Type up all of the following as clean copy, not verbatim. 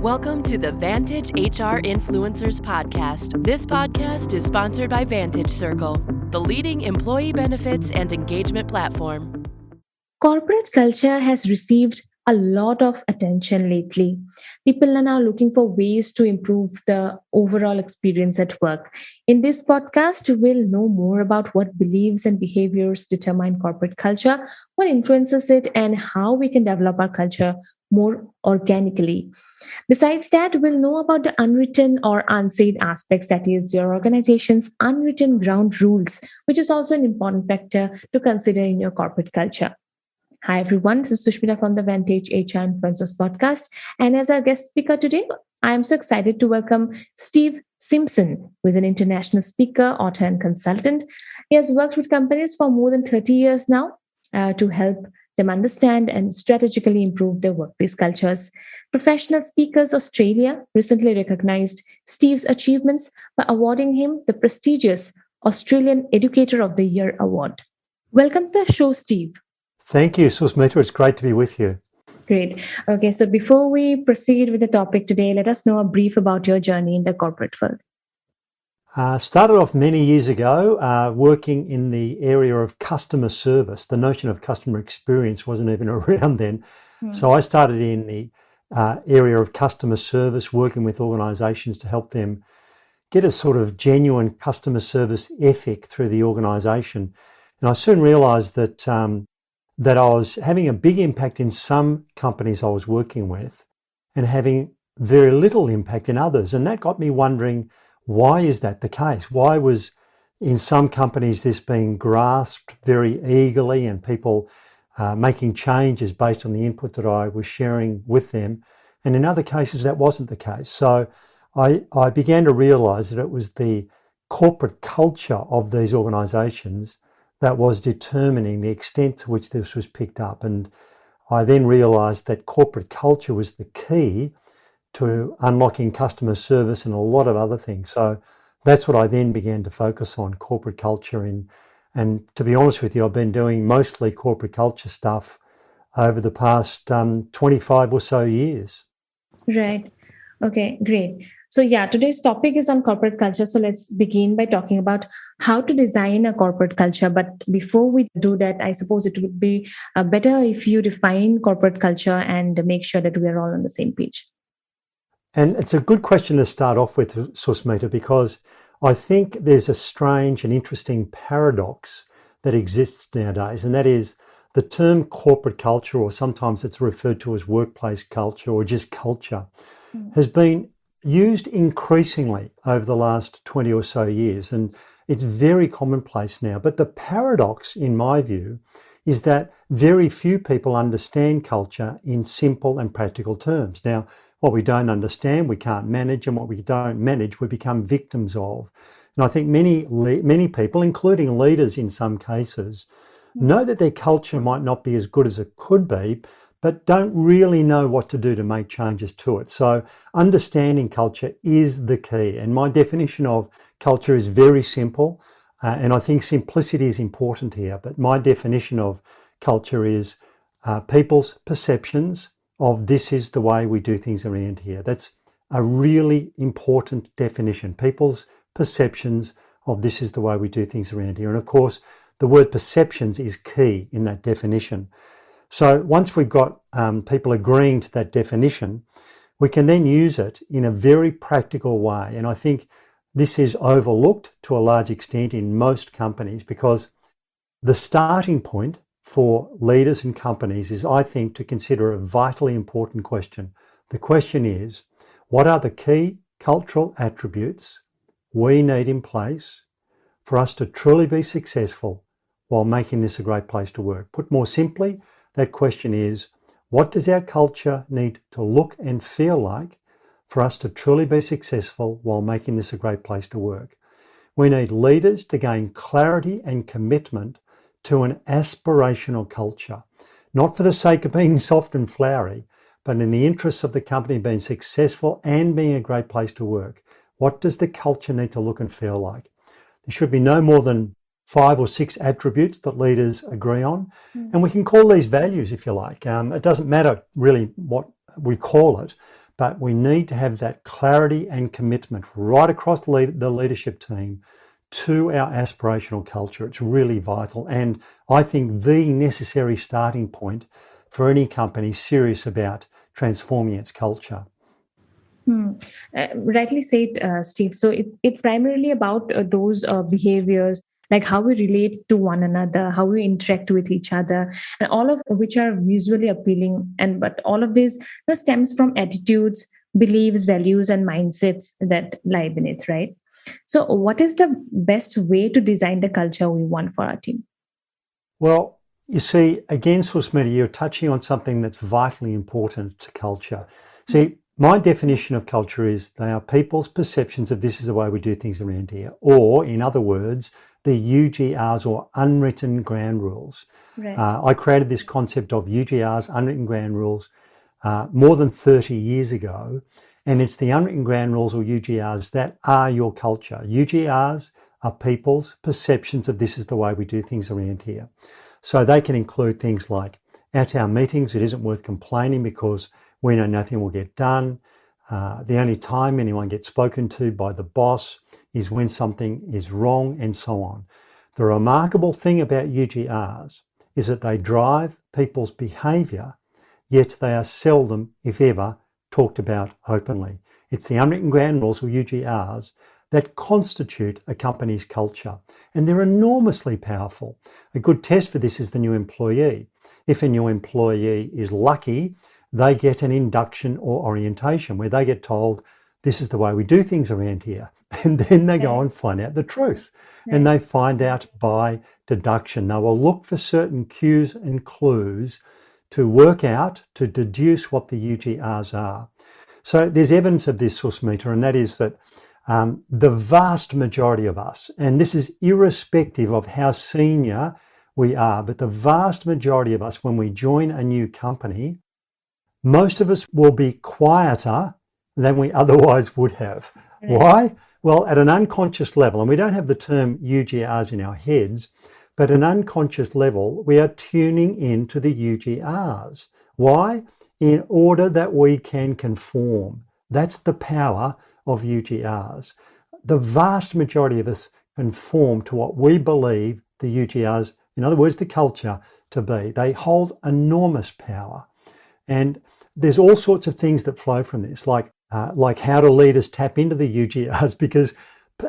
Welcome to the Vantage HR Influencers Podcast. This podcast is sponsored by Vantage Circle, the leading employee benefits and engagement platform. Corporate culture has received a lot of attention lately. People are now looking for ways to improve the overall experience at work. In this podcast, we'll know more about what beliefs and behaviors determine corporate culture, what influences it, and how we can develop our culture more organically. Besides that, we'll know about the unwritten or unsaid aspects, that is, your organization's unwritten ground rules, which is also an important factor to consider in your corporate culture. Hi everyone, this is Sushmita from the Vantage HR Influencers Podcast. And as our guest speaker today, I am so excited to welcome Steve Simpson, who is an international speaker, author, and consultant. He has worked with companies for more than 30 years now to help them understand and strategically improve their workplace cultures. Professional Speakers Australia recently recognized Steve's achievements by awarding him the prestigious Australian Educator of the Year award. Welcome to the show, Steve. Thank you, Susmita. It's great to be with you. Great. Okay, so before we proceed with the topic today, let us know a brief about your journey in the corporate world. Started off many years ago working in the area of customer service. The notion of customer experience wasn't even around then. So I started in the area of customer service, working with organisations to help them get a sort of genuine customer service ethic through the organisation. And I soon realised that I was having a big impact in some companies I was working with and having very little impact in others. And that got me wondering, why is that the case? Why was in some companies this being grasped very eagerly and people making changes based on the input that I was sharing with them? And in other cases, that wasn't the case. So I began to realise that it was the corporate culture of these organisations that was determining the extent to which this was picked up. And I then realised that corporate culture was the key to unlocking customer service and a lot of other things. So that's what I then began to focus on, corporate culture. And to be honest with you, I've been doing mostly corporate culture stuff over the past 25 or so years. Right. Okay, great. So today's topic is on corporate culture. So let's begin by talking about how to design a corporate culture. But before we do that, I suppose it would be better if you define corporate culture and make sure that we are all on the same page. And it's a good question to start off with, Susmita, because I think there's a strange and interesting paradox that exists nowadays, and that is the term corporate culture, or sometimes it's referred to as workplace culture or just culture, has been used increasingly over the last 20 or so years, and it's very commonplace now. But the paradox, in my view, is that very few people understand culture in simple and practical terms. Now, what we don't understand, we can't manage, and what we don't manage, we become victims of. And I think many people, including leaders in some cases, know that their culture might not be as good as it could be, but don't really know what to do to make changes to it. So understanding culture is the key. And my definition of culture is very simple. And I think simplicity is important here. But my definition of culture is people's perceptions of this is the way we do things around here. That's a really important definition. People's perceptions of this is the way we do things around here. And of course, the word perceptions is key in that definition. So once we've got people agreeing to that definition, we can then use it in a very practical way. And I think this is overlooked to a large extent in most companies, because the starting point for leaders and companies is, I think, to consider a vitally important question. The question is, what are the key cultural attributes we need in place for us to truly be successful while making this a great place to work? Put more simply, that question is, what does our culture need to look and feel like for us to truly be successful while making this a great place to work? We need leaders to gain clarity and commitment to an aspirational culture, not for the sake of being soft and flowery, but in the interests of the company being successful and being a great place to work. What does the culture need to look and feel like? There should be no more than 5 or 6 attributes that leaders agree on. And we can call these values, if you like. It doesn't matter really what we call it, but we need to have that clarity and commitment right across the leadership team to our aspirational culture. It's really vital, and I think the necessary starting point for any company serious about transforming its culture. Rightly said, Steve. So it's primarily about those behaviors, like how we relate to one another, how we interact with each other, and all of which are visually appealing. And but all of this stems from attitudes, beliefs, values, and mindsets that lie beneath, right? So, what is the best way to design the culture we want for our team? Well, you see, again, Susmita, you're touching on something that's vitally important to culture. See, my definition of culture is they are people's perceptions of this is the way we do things around here, or in other words, the UGRs or Unwritten Ground Rules. Right. I created this concept of UGRs, Unwritten Ground Rules, more than 30 years ago, and it's the Unwritten Ground Rules or UGRs that are your culture. UGRs are people's perceptions of this is the way we do things around here. So they can include things like, at our meetings, it isn't worth complaining because we know nothing will get done. The only time anyone gets spoken to by the boss is when something is wrong, and so on. The remarkable thing about UGRs is that they drive people's behaviour, yet they are seldom, if ever, talked about openly. It's the Unwritten Ground Rules or UGRs that constitute a company's culture, and they're enormously powerful. A good test for this is the new employee. If a new employee is lucky, they get an induction or orientation where they get told, this is the way we do things around here. And then they go and find out the truth. And they find out by deduction. They will look for certain cues and clues to work out, to deduce what the UGRs are. So there's evidence of this, Susmita, and that is that the vast majority of us, and this is irrespective of how senior we are, but the vast majority of us, when we join a new company, most of us will be quieter than we otherwise would have. Why? Well, at an unconscious level, and we don't have the term UGRs in our heads, but at an unconscious level, we are tuning into the UGRs. Why? In order that we can conform. That's the power of UGRs. The vast majority of us conform to what we believe the UGRs, in other words, the culture, to be. They hold enormous power. And there's all sorts of things that flow from this, like how do leaders tap into the UGRs, because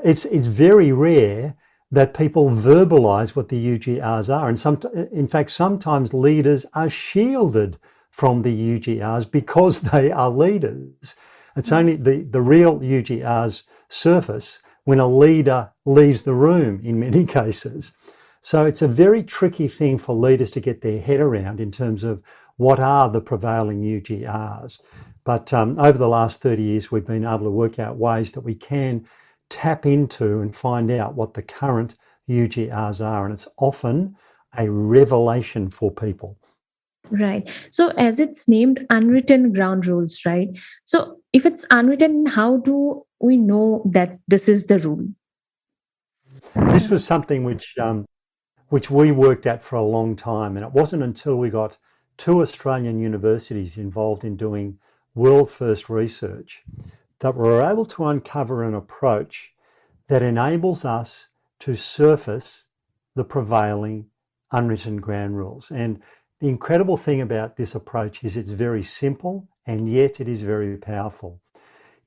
it's very rare that people verbalize what the UGRs are. And in fact, sometimes leaders are shielded from the UGRs because they are leaders. It's only the real UGRs surface when a leader leaves the room in many cases. So it's a very tricky thing for leaders to get their head around in terms of what are the prevailing UGRs. But over the last 30 years, we've been able to work out ways that we can tap into and find out what the current UGRs are. And it's often a revelation for people. Right. So as it's named Unwritten Ground Rules, right? So if it's unwritten, how do we know that this is the rule? This was something which we worked at for a long time. And it wasn't until we got 2 Australian universities involved in doing world first research that we were able to uncover an approach that enables us to surface the prevailing unwritten ground rules. And the incredible thing about this approach is it's very simple, and yet it is very powerful.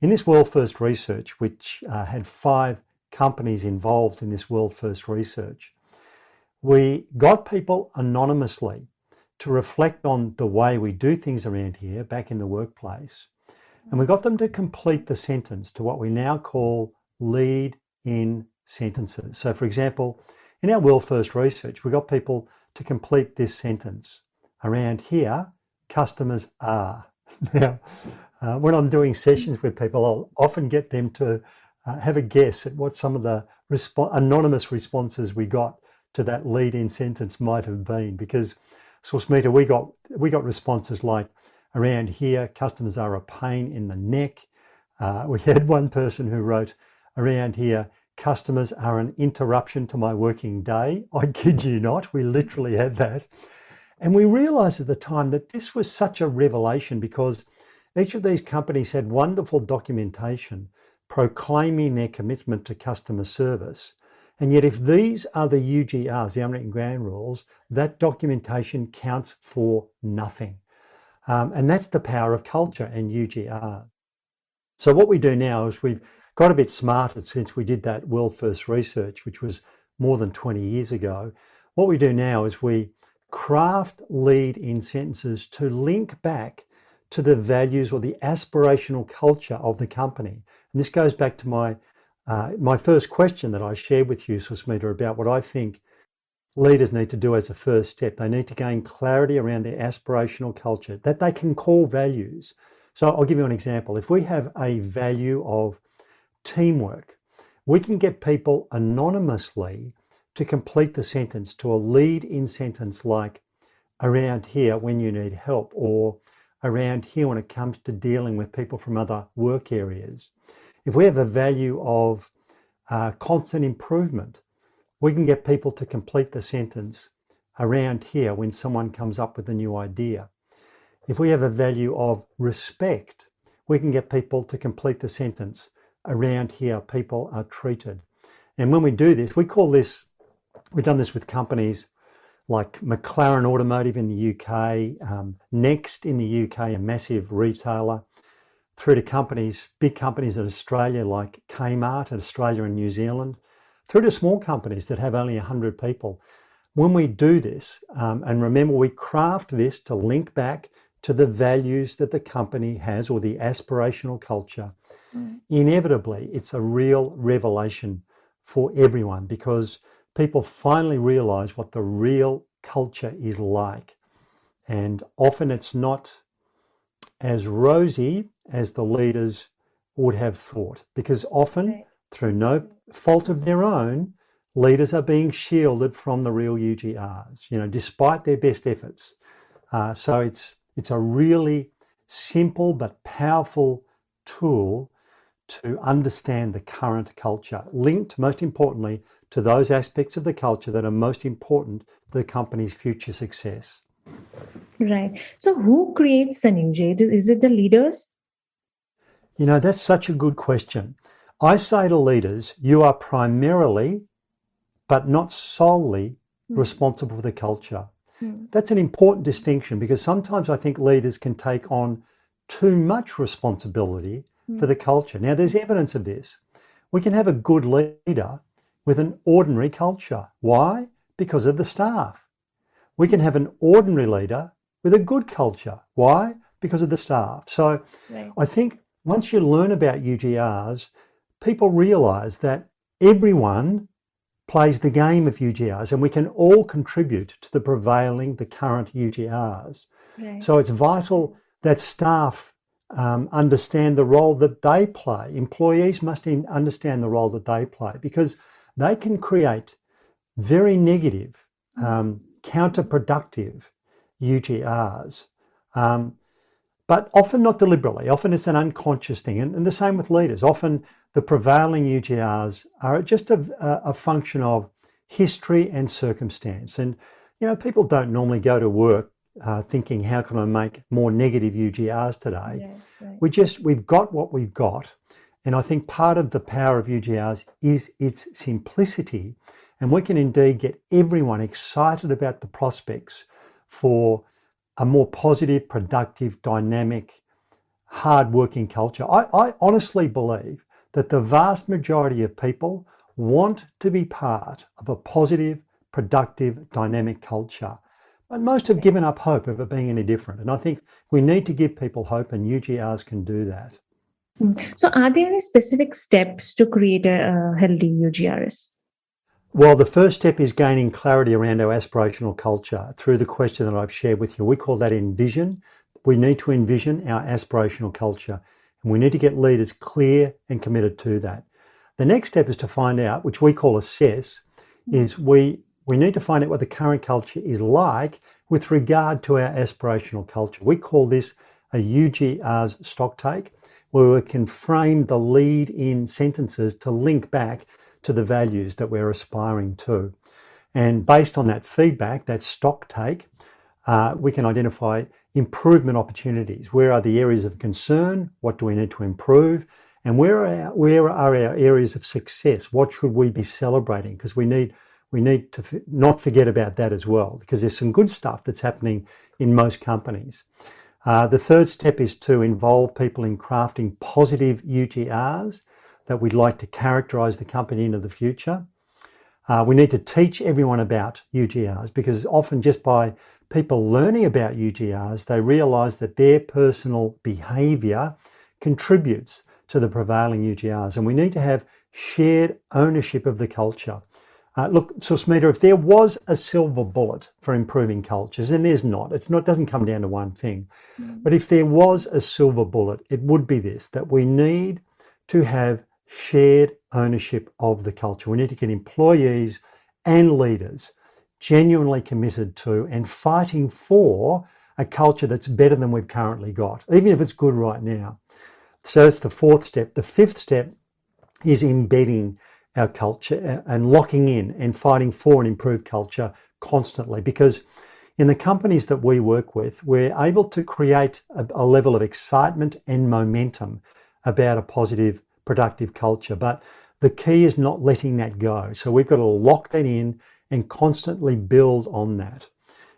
In this world first research, which had 5 companies involved in this world first research, we got people anonymously to reflect on the way we do things around here back in the workplace. And we got them to complete the sentence to what we now call lead in sentences. So for example, in our world first research, we got people to complete this sentence. Around here, customers are. Now, when I'm doing sessions with people, I'll often get them to have a guess at what some of the anonymous responses we got to that lead-in sentence might have been. Because, Susmita, we got responses like, around here, customers are a pain in the neck. We had one person who wrote, around here, customers are an interruption to my working day. I kid you not, we literally had that. And we realized at the time that this was such a revelation because Each of these companies had wonderful documentation proclaiming their commitment to customer service. And yet if these are the UGRs, the Unwritten Ground Rules, that documentation counts for nothing. And that's the power of culture and UGR. So what we do now is we've got a bit smarter since we did that world first research, which was more than 20 years ago. What we do now is we craft lead in sentences to link back to the values or the aspirational culture of the company. And this goes back to my first question that I shared with you, Susmita, about what I think leaders need to do as a first step. They need to gain clarity around their aspirational culture that they can call values. So I'll give you an example. If we have a value of teamwork, we can get people anonymously to complete the sentence to a lead in sentence like around here when you need help, or around here when it comes to dealing with people from other work areas. If we have a value of constant improvement, we can get people to complete the sentence around here when someone comes up with a new idea. If we have a value of respect, we can get people to complete the sentence around here people are treated. And when we do this, we've done this with companies like McLaren Automotive in the UK, Next in the UK, a massive retailer, through to big companies in Australia like Kmart in Australia and New Zealand, through to small companies that have only 100 people. When we do this, and remember we craft this to link back to the values that the company has or the aspirational culture, inevitably it's a real revelation for everyone because people finally realize what the real culture is like. And often it's not as rosy as the leaders would have thought, because often through no fault of their own, leaders are being shielded from the real UGRs, despite their best efforts. So it's a really simple but powerful tool to understand the current culture, linked most importantly to those aspects of the culture that are most important to the company's future success. Right. So who creates an UGR? Is it the leaders? That's such a good question. I say to leaders, you are primarily, but not solely, responsible for the culture. That's an important distinction because sometimes I think leaders can take on too much responsibility for the culture. Now, there's evidence of this. We can have a good leader with an ordinary culture. Why? Because of the staff. We can have an ordinary leader with a good culture. Why? Because of the staff. So I think once you learn about UGRs, people realize that everyone plays the game of UGRs and we can all contribute to the current UGRs. So it's vital that staff understand the role that they play. Employees must understand the role that they play because they can create very negative, counterproductive UGRs, but often not deliberately. Often it's an unconscious thing. And the same with leaders. Often the prevailing UGRs are just a function of history and circumstance. And, people don't normally go to work thinking, how can I make more negative UGRs today? We've got what we've got. And I think part of the power of UGRs is its simplicity. And we can indeed get everyone excited about the prospects for a more positive, productive, dynamic, hard-working culture. I honestly believe that the vast majority of people want to be part of a positive, productive, dynamic culture. But most have given up hope of it being any different. And I think we need to give people hope, and UGRs can do that. So are there any specific steps to create a healthy UGRs? Well, the first step is gaining clarity around our aspirational culture through the question that I've shared with you. We call that envision. We need to envision our aspirational culture, and we need to get leaders clear and committed to that. The next step is to find out, which we call assess, is we need to find out what the current culture is like with regard to our aspirational culture. We call this a UGRs stocktake, where we can frame the lead in sentences to link back to the values that we're aspiring to. And based on that feedback, that stocktake, We can identify improvement opportunities. Where are the areas of concern? What do we need to improve? And where are our areas of success? What should we be celebrating? Because we need to not forget about that as well, because there's some good stuff that's happening in most companies. The third step is to involve people in crafting positive UGRs that we'd like to characterise the company into the future. We need to teach everyone about UGRs, because often just by people learning about UGRs, they realise that their personal behaviour contributes to the prevailing UGRs, and we need to have shared ownership of the culture. Look, Susmita, if there was a silver bullet for improving cultures, and there's not, it doesn't come down to one thing, but if there was a silver bullet, it would be this, that we need to have shared ownership of the culture. We need to get employees and leaders genuinely committed to and fighting for a culture that's better than we've currently got, even if it's good right now. So that's the fourth step. The fifth step is embedding our culture and locking in and fighting for an improved culture constantly, because in the companies that we work with, we're able to create a level of excitement and momentum about a positive, productive culture. But the key is not letting that go. So we've got to lock that in and constantly build on that.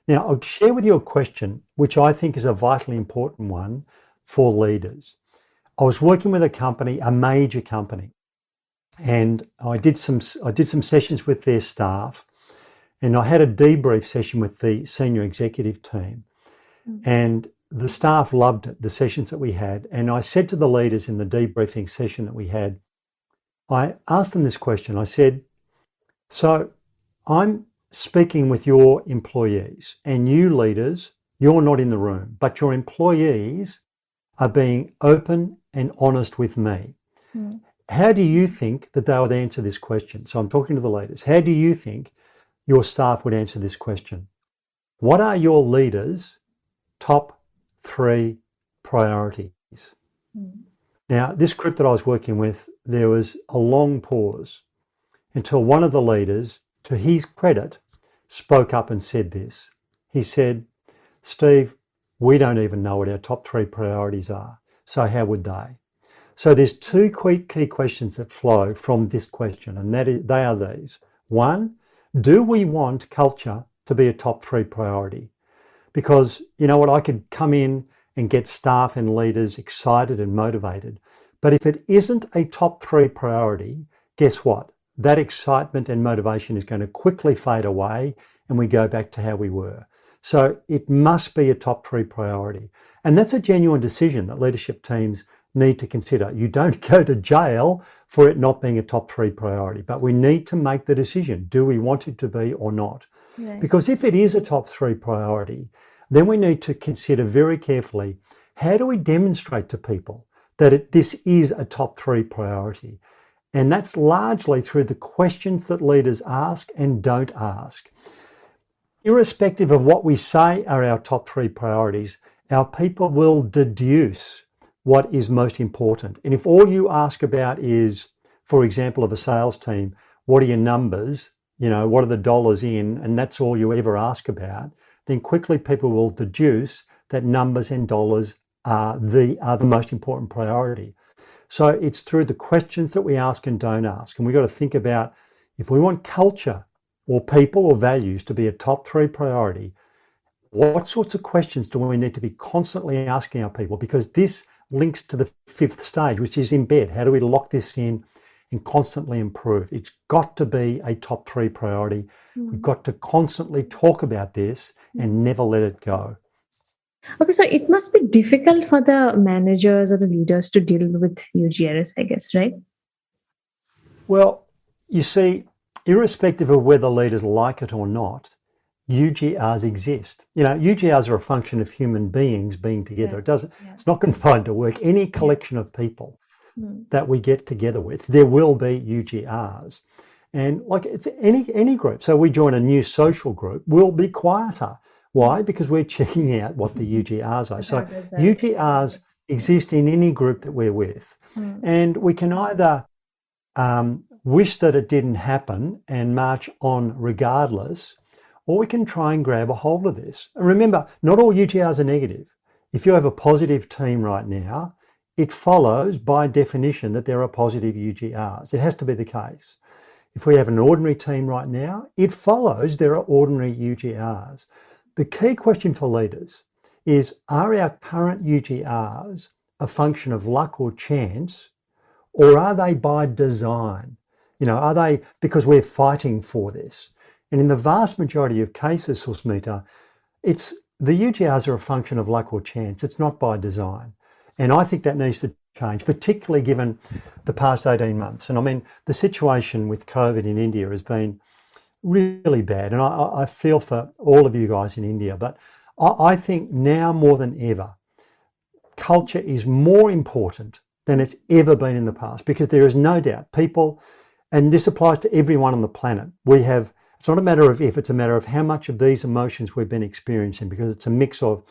Now, I'll share with you a question, which I think is a vitally important one for leaders. I was working with a company, a major company, and I did some sessions with their staff, and I had a debrief session with the senior executive team, and the staff loved it, the sessions that we had. And I said to the leaders in the debriefing session that we had, I asked them this question. I said, so I'm speaking with your employees, and you leaders, you're not in the room, but your employees are being open and honest with me. How do you think that they would answer this question? So I'm talking to the leaders. How do you think your staff would answer this question? What are your leaders' top 3 priorities? Now, this group that I was working with, there was a long pause until one of the leaders, to his credit, spoke up and said this. He said, Steve, we don't even know what our top 3 priorities are. So how would they? So there's 2 key questions that flow from this question, and they are these. 1, do we want culture to be a top 3 priority? Because you know what, I could come in and get staff and leaders excited and motivated, but if it isn't a top 3 priority, guess what? That excitement and motivation is going to quickly fade away and we go back to how we were. So it must be a top 3 priority. And that's a genuine decision that leadership teams need to consider. You don't go to jail for it not being a top 3 priority, but we need to make the decision. Do we want it to be or not? Right. Because if it is a top 3 priority, then we need to consider very carefully, how do we demonstrate to people that this is a top 3 priority? And that's largely through the questions that leaders ask and don't ask. Irrespective of what we say are our top 3 priorities, our people will deduce what is most important. And if all you ask about is, for example, of a sales team, what are your numbers, what are the dollars in, and that's all you ever ask about, then quickly people will deduce that numbers and dollars are the most important priority. So it's through the questions that we ask and don't ask. And we've got to think about, if we want culture or people or values to be a top 3 priority, what sorts of questions do we need to be constantly asking our people? Because this links to the 5th stage, which is embed. How do we lock this in and constantly improve? It's got to be a top 3 priority. We've got to constantly talk about this and never let it go. Okay, so it must be difficult for the managers or the leaders to deal with UGRs, I guess, right? Well, you see, irrespective of whether leaders like it or not, UGRs exist. UGRs are a function of human beings being together. It's not confined to work. Any collection of people that we get together with, there will be UGRs. And like it's any group. So we join a new social group, we'll be quieter. Why? Because we're checking out what the UGRs are. So UGRs exist in any group that we're with. And we can either wish that it didn't happen and march on regardless, or we can try and grab a hold of this. And remember, not all UGRs are negative. If you have a positive team right now, it follows by definition that there are positive UGRs. It has to be the case. If we have an ordinary team right now, it follows there are ordinary UGRs. The key question for leaders is, are our current UGRs a function of luck or chance, or are they by design? Are they because we're fighting for this? And in the vast majority of cases, Susmita, it's the UGRs are a function of luck or chance. It's not by design. And I think that needs to change, particularly given the past 18 months. And I mean, the situation with COVID in India has been really bad. And I feel for all of you guys in India, but I think now more than ever, culture is more important than it's ever been in the past, because there is no doubt people, and this applies to everyone on the planet, it's not a matter of if, it's a matter of how much of these emotions we've been experiencing, because it's a mix of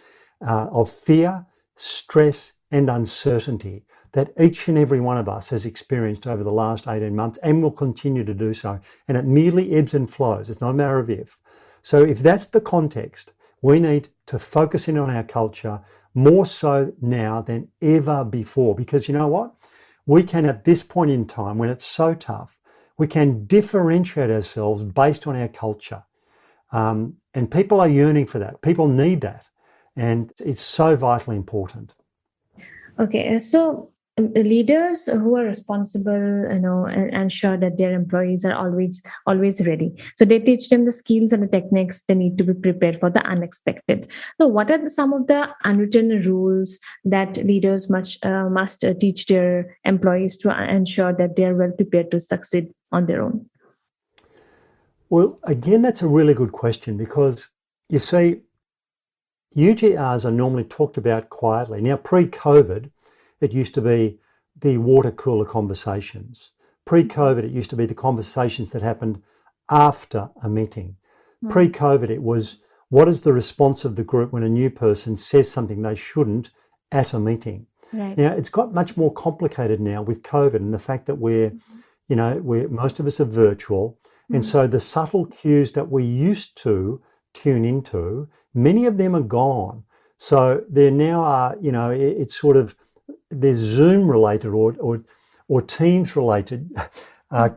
fear, stress, and uncertainty that each and every one of us has experienced over the last 18 months and will continue to do so. And it merely ebbs and flows. It's not a matter of if. So if that's the context, we need to focus in on our culture more so now than ever before, because you know what? We can, at this point in time, when it's so tough, we can differentiate ourselves based on our culture. And people are yearning for that. People need that. And it's so vitally important. Okay, so leaders who are responsible, and ensure that their employees are always ready. So they teach them the skills and the techniques they need to be prepared for the unexpected. So what are some of the unwritten rules that leaders must teach their employees to ensure that they are well prepared to succeed on their own? Well, again, that's a really good question, because you see, UGRs are normally talked about quietly. Now, pre-COVID, it used to be the water cooler conversations. Pre-COVID, it used to be the conversations that happened after a meeting. Pre-COVID, it was, what is the response of the group when a new person says something they shouldn't at a meeting? Right. Now, it's got much more complicated now with COVID and the fact that we're most of us are virtual. And so the subtle cues that we used to tune into, many of them are gone. So there now are, it's sort of, there's Zoom related or Teams related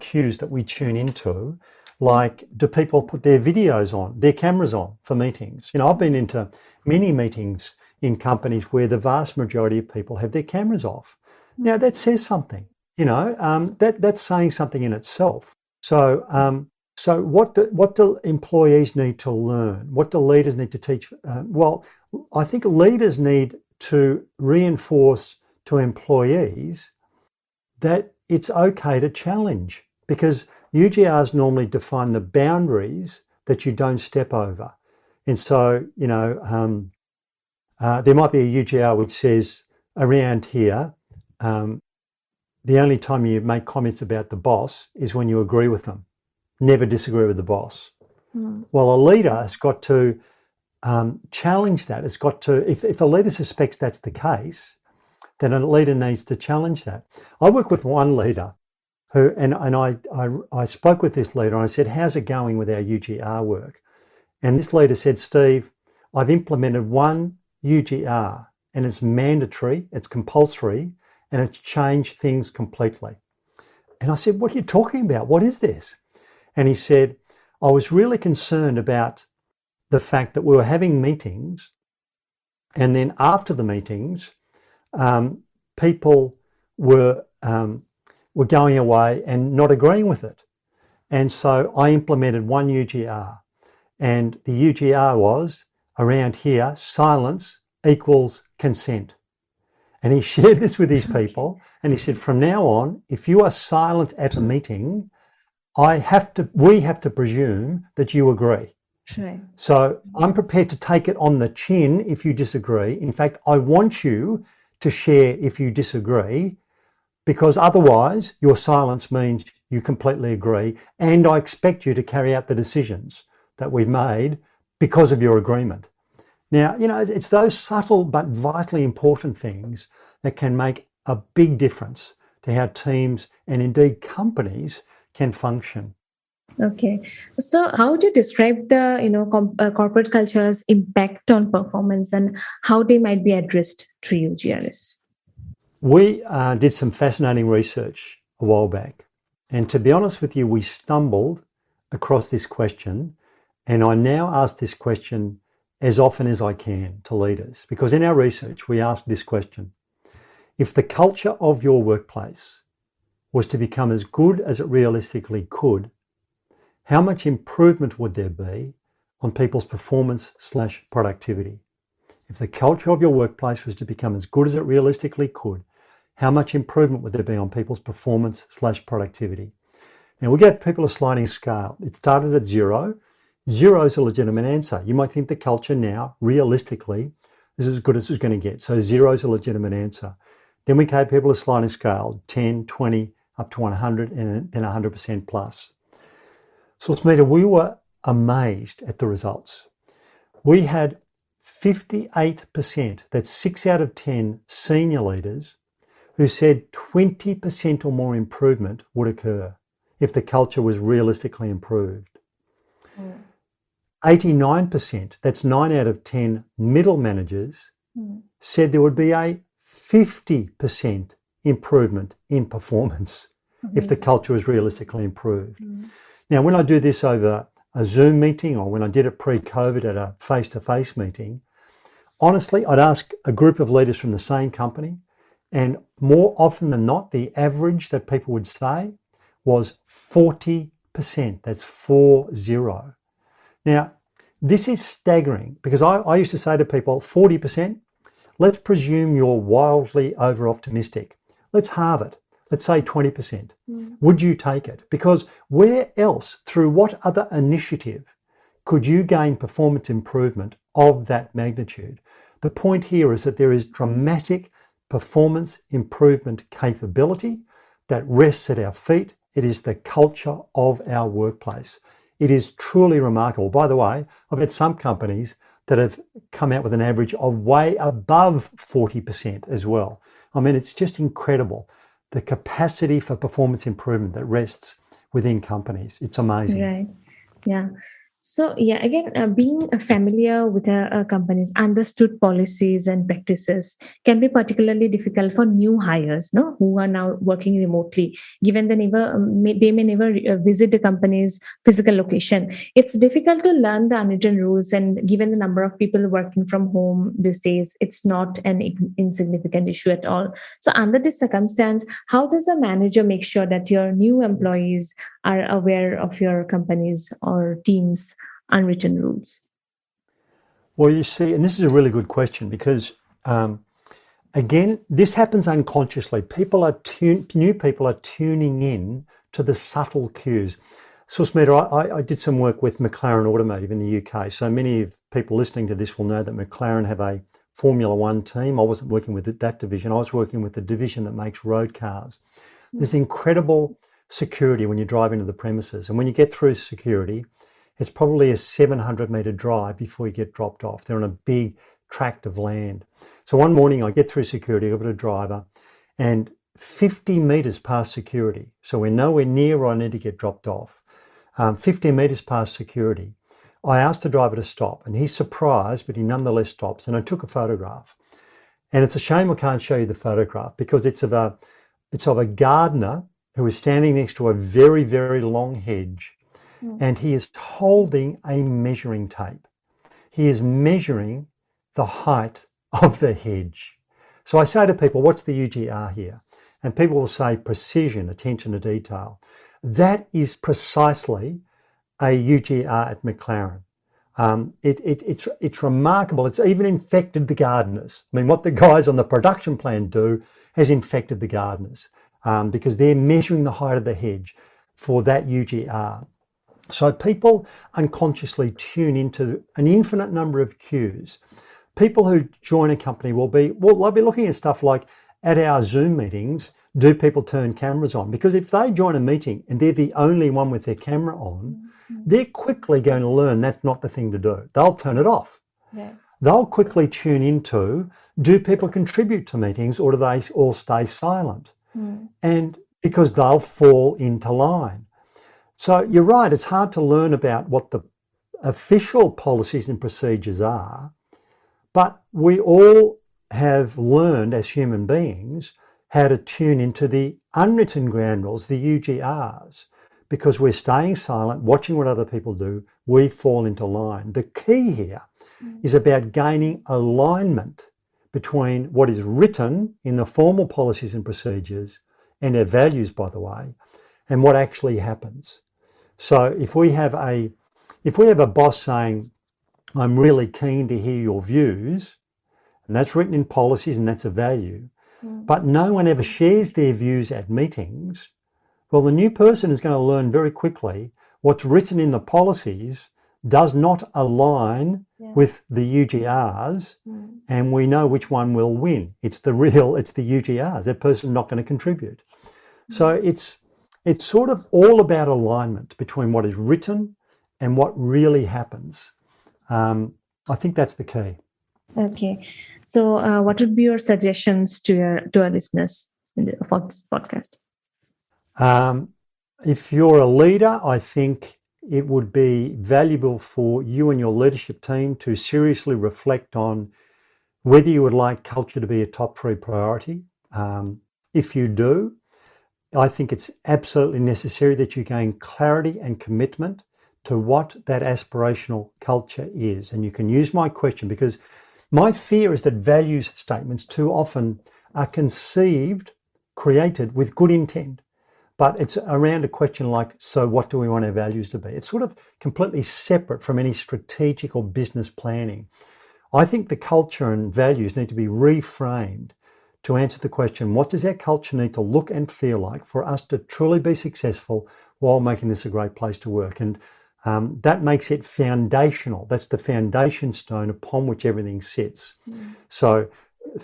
cues that we tune into, like, do people put their videos on, their cameras on for meetings? I've been into many meetings in companies where the vast majority of people have their cameras off. Now that says something, that's saying something in itself. So what do employees need to learn? What do leaders need to teach? Well, I think leaders need to reinforce to employees that it's okay to challenge, because UGRs normally define the boundaries that you don't step over. And so, there might be a UGR which says, around here, the only time you make comments about the boss is when you agree with them. Never disagree with the boss. Well, a leader has got to challenge that. It's got to, if a leader suspects that's the case, then a leader needs to challenge that. I work with one leader who, and I spoke with this leader and I said, how's it going with our UGR work? And this leader said, Steve, I've implemented one UGR and it's mandatory, it's compulsory, and it's changed things completely. And I said, what are you talking about? What is this? And he said, I was really concerned about the fact that we were having meetings, and then after the meetings, people were going away and not agreeing with it. And so I implemented one UGR, and the UGR was, around here, silence equals consent. And he shared this with his people, and he said, from now on, if you are silent at a meeting, we have to presume that you agree. Right. So I'm prepared to take it on the chin if you disagree. In fact, I want you to share if you disagree, because otherwise your silence means you completely agree, and I expect you to carry out the decisions that we've made because of your agreement. Now, it's those subtle but vitally important things that can make a big difference to how teams and indeed companies can function. Okay. So how would you describe the, corporate culture's impact on performance and how they might be addressed through UGRs? We did some fascinating research a while back. And to be honest with you, we stumbled across this question. And I now ask this question as often as I can to leaders, because in our research, we asked this question: if the culture of your workplace was to become as good as it realistically could, how much improvement would there be on people's performance/productivity? If the culture of your workplace was to become as good as it realistically could, how much improvement would there be on people's performance/productivity? Now, we gave people a sliding scale. It started at 0. 0 is a legitimate answer. You might think the culture now, realistically, is as good as it's going to get. So 0 is a legitimate answer. Then we gave people a sliding scale, 10, 20, up to 100, and then 100% plus. So, Smita, we were amazed at the results. We had 58%, that's 6 out of 10 senior leaders, who said 20% or more improvement would occur if the culture was realistically improved. 89%, that's 9 out of 10 middle managers, said there would be a 50% improvement in performance if the culture was realistically improved. Now, when I do this over a Zoom meeting or when I did it pre-COVID at a face-to-face meeting, honestly, I'd ask a group of leaders from the same company, and more often than not, the average that people would say was 40%. That's 40. Now, this is staggering because I used to say to people, 40%, let's presume you're wildly over-optimistic. Let's halve it. Let's say 20%. Would you take it? Because where else, through what other initiative could you gain performance improvement of that magnitude? The point here is that there is dramatic performance improvement capability that rests at our feet. It is the culture of our workplace. It is truly remarkable. By the way, I've had some companies that have come out with an average of way above 40% as well. I mean, it's just incredible, the capacity for performance improvement that rests within companies. It's amazing. Right. Yeah. So, yeah, again, being familiar with a company's understood policies and practices can be particularly difficult for new hires, no, who are now working remotely, given they may never visit the company's physical location. It's difficult to learn the unwritten rules, and given the number of people working from home these days, it's not an insignificant issue at all. So, under this circumstance, how does a manager make sure that your new employees are aware of your company's or team's unwritten rules? Well, you see, and this is a really good question because, again, this happens unconsciously. New people are tuning in to the subtle cues. So, Smita, I did some work with McLaren Automotive in the UK. So many of people listening to this will know that McLaren have a Formula One team. I wasn't working with that division. I was working with the division that makes road cars. There's incredible security when you drive into the premises. And when you get through security, it's probably a 700-metre drive before you get dropped off. They're on a big tract of land. So one morning I get through security, I've got a driver, and 50 metres past security, so we're nowhere near where I need to get dropped off, 50 metres past security, I asked the driver to stop, and he's surprised, but he nonetheless stops, and I took a photograph. And it's a shame I can't show you the photograph because it's of a gardener who is standing next to a very, very long hedge, and he is holding a measuring tape. He is measuring the height of the hedge. So I say to people, what's the UGR here? And people will say precision, attention to detail. That is precisely a UGR at McLaren. It's remarkable. It's even infected the gardeners. I mean, what the guys on the production plan do has infected the gardeners because they're measuring the height of the hedge for that UGR. So people unconsciously tune into an infinite number of cues. People who join a company they'll be looking at stuff like, at our Zoom meetings, do people turn cameras on? Because if they join a meeting and they're the only one with their camera on, they're quickly going to learn that's not the thing to do. They'll turn it off. Yeah. They'll quickly tune into, do people contribute to meetings or do they all stay silent? And because they'll fall into line. So you're right, it's hard to learn about what the official policies and procedures are, but we all have learned as human beings how to tune into the unwritten ground rules, the UGRs, because we're staying silent, watching what other people do, we fall into line. The key here is about gaining alignment between what is written in the formal policies and procedures and our values, by the way, and what actually happens. So if we have a boss saying, I'm really keen to hear your views, and that's written in policies and that's a value, but no one ever shares their views at meetings, well, the new person is going to learn very quickly what's written in the policies does not align with the UGRs, and we know which one will win. It's the UGRs. That person's not going to contribute. So it's sort of all about alignment between what is written and what really happens. I think that's the key. Okay. So what would be your suggestions to our listeners for this podcast? If you're a leader, I think it would be valuable for you and your leadership team to seriously reflect on whether you would like culture to be a top 3 priority. If you do, I think it's absolutely necessary that you gain clarity and commitment to what that aspirational culture is. And you can use my question, because my fear is that values statements too often are created with good intent, but it's around a question like, so what do we want our values to be? It's sort of completely separate from any strategic or business planning. I think the culture and values need to be reframed to answer the question, what does our culture need to look and feel like for us to truly be successful while making this a great place to work? And that makes it foundational. That's the foundation stone upon which everything sits. So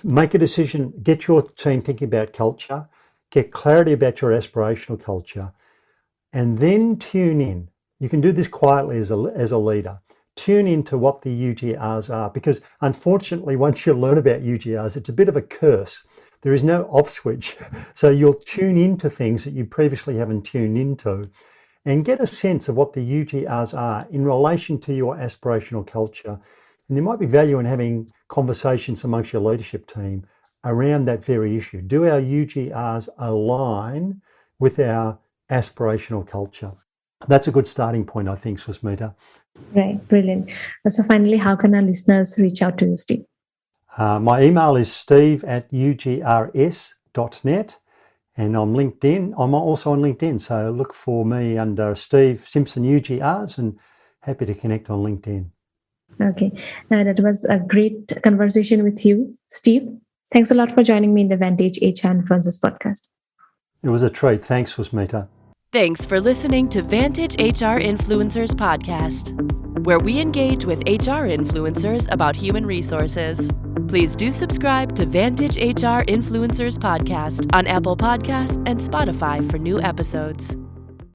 make a decision, get your team thinking about culture, get clarity about your aspirational culture, and then tune in. You can do this quietly as a leader. Tune into what the UGRs are, because unfortunately, once you learn about UGRs, it's a bit of a curse. There is no off switch. So you'll tune into things that you previously haven't tuned into and get a sense of what the UGRs are in relation to your aspirational culture. And there might be value in having conversations amongst your leadership team around that very issue. Do our UGRs align with our aspirational culture? That's a good starting point, I think, Susmita. Right, brilliant. So finally, how can our listeners reach out to you, Steve? My email is steve@ugrs.net, and I'm LinkedIn. I'm also on LinkedIn, so look for me under Steve Simpson UGRs, and happy to connect on LinkedIn. Okay, that was a great conversation with you, Steve. Thanks a lot for joining me in the Vantage HR Influencers podcast. It was a treat. Thanks, Susmita. Thanks for listening to Vantage HR Influencers Podcast, where we engage with HR influencers about human resources. Please do subscribe to Vantage HR Influencers Podcast on Apple Podcasts and Spotify for new episodes.